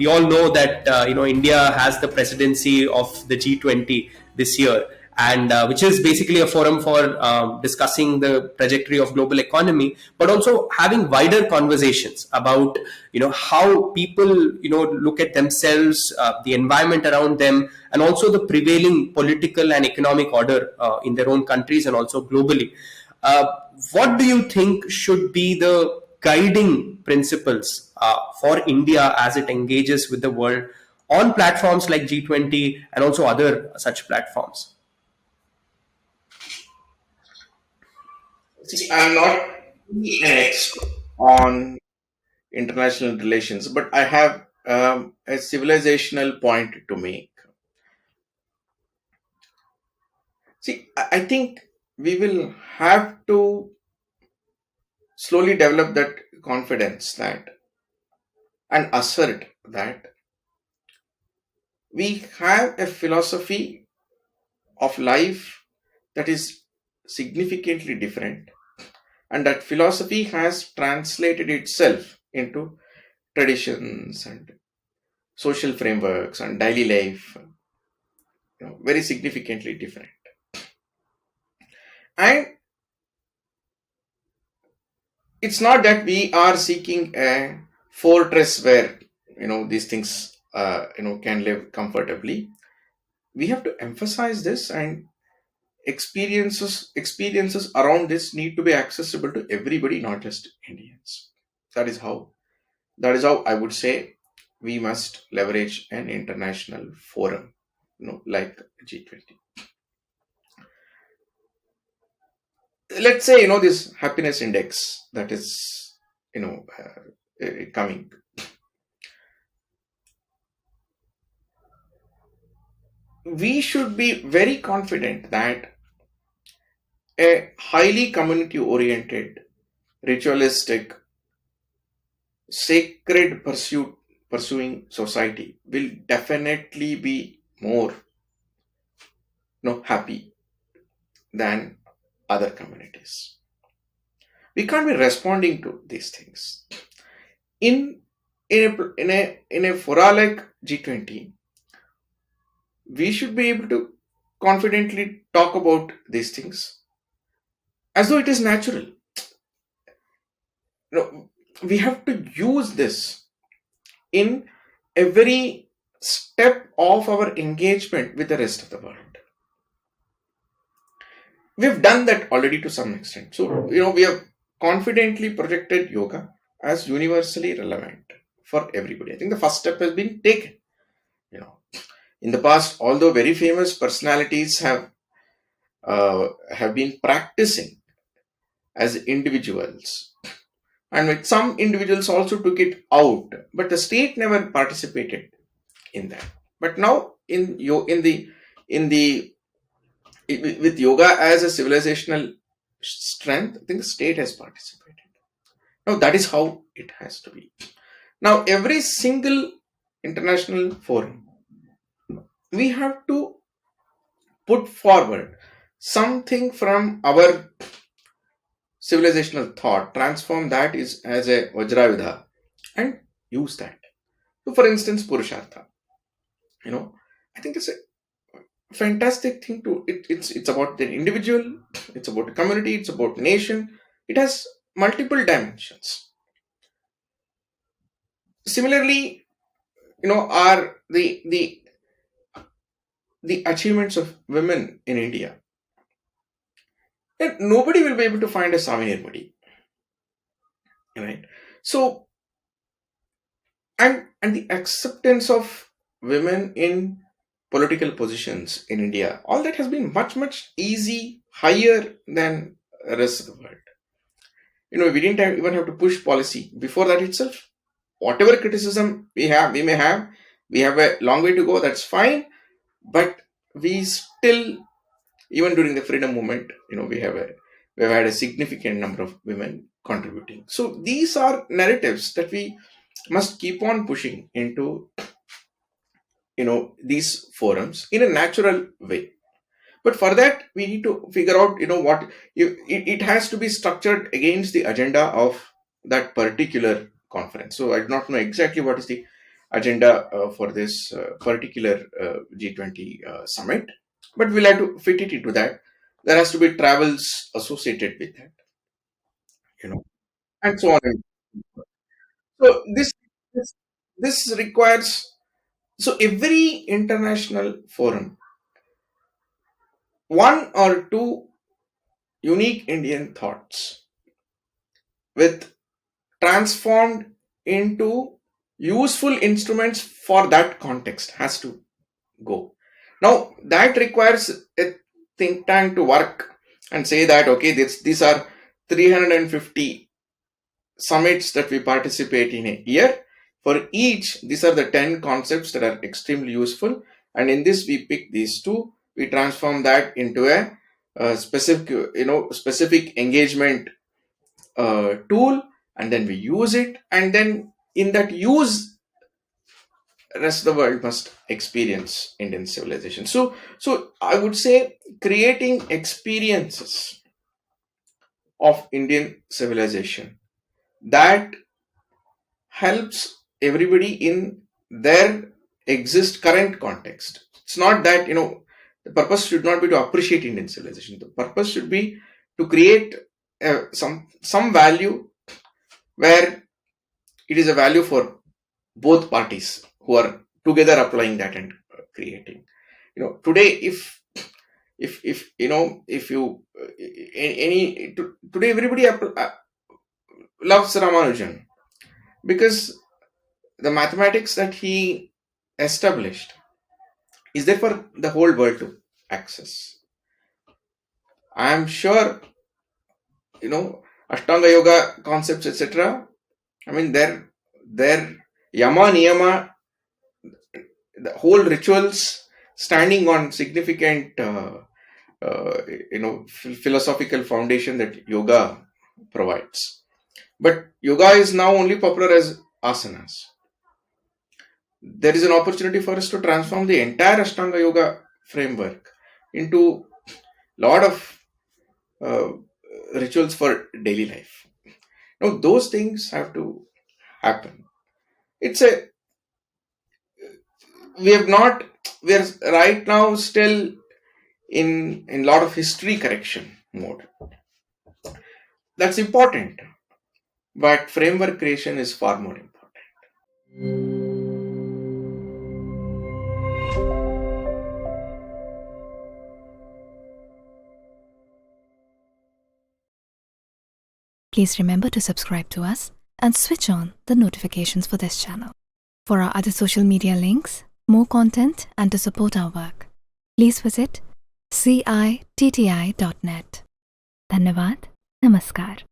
we all know that India has the presidency of the G20 this year, and which is basically a forum for discussing the trajectory of global economy, but also having wider conversations about how people look at themselves, the environment around them, and also the prevailing political and economic order in their own countries and also globally. Uh, what do you think should be the guiding principles for India as it engages with the world on platforms like G20 and also other such platforms? See, I'm not an expert on international relations, but I have a civilizational point to make. See, I think we will have to slowly develop that confidence that and assert that we have a philosophy of life that is significantly different, and that philosophy has translated itself into traditions and social frameworks and daily life, very significantly different. And it's not that we are seeking a fortress where these things can live comfortably. We have to emphasize this, and experiences around this need to be accessible to everybody, not just Indians. That is how I would say we must leverage an international forum, like G20. Let's say this happiness index that is coming. We should be very confident that a highly community oriented, ritualistic, sacred pursuing society will definitely be more happy than other communities. We can't be responding to these things in a fora like G20. We should be able to confidently talk about these things as though it is natural. We have to use this in every step of our engagement with the rest of the world. We've done that already to some extent. So, we have confidently projected yoga as universally relevant for everybody. I think the first step has been taken. In the past, although very famous personalities have been practicing as individuals, and with some individuals also took it out, but the state never participated in that. But now, with yoga as a civilizational strength, I think the state has participated. Now that is how it has to be. Now every single international forum, we have to put forward something from our civilizational thought, transform that is as a Vajravidha, and use that. So for instance, Purushartha. I think it's a fantastic thing to it's about the individual, it's about the community, it's about nation. It has multiple dimensions. Similarly, are the achievements of women in India. And nobody will be able to find a Savinir Mudi, right? So, and the acceptance of women in political positions in India, all that has been much easy, higher than the rest of the world. We didn't even have to push policy before that itself. Whatever criticism we may have, we have a long way to go. That's fine, but we still, even during the freedom movement, we've had a significant number of women contributing. So these are narratives that we must keep on pushing into these forums in a natural way. But for that, we need to figure out what it has to be structured against the agenda of that particular conference. So I do not know exactly what is the agenda for this particular G20 summit, but we'll have to fit it into that. There has to be travels associated with that, and so on. So this requires, so every international forum, one or two unique Indian thoughts with transformed into useful instruments for that context has to go. Now that requires a think tank to work and say that okay, these are 350 summits that we participate in a year. For each, these are the 10 concepts that are extremely useful, and in this we pick these two, we transform that into a specific engagement tool, and then we use it, and then in that use, rest of the world must experience Indian civilization. So I would say creating experiences of Indian civilization that helps everybody in their current context. It's not that the purpose should not be to appreciate Indian civilization. The purpose should be to create some value where it is a value for both parties who are together applying that and creating. Today, if you today everybody loves Ramanujan because the mathematics that he established is there for the whole world to access. I am sure Ashtanga Yoga concepts, etc. I mean, their Yama Niyama, the whole rituals standing on significant philosophical foundation that yoga provides. But yoga is now only popular as asanas. There is an opportunity for us to transform the entire Ashtanga Yoga framework into lot of rituals for daily life. Now, those things have to happen. We are right now still in lot of history correction mode. That's important, but framework creation is far more important. Please remember to subscribe to us and switch on the notifications for this channel. For our other social media links, more content, and to support our work, please visit citti.net. Dhanyavad. Namaskar.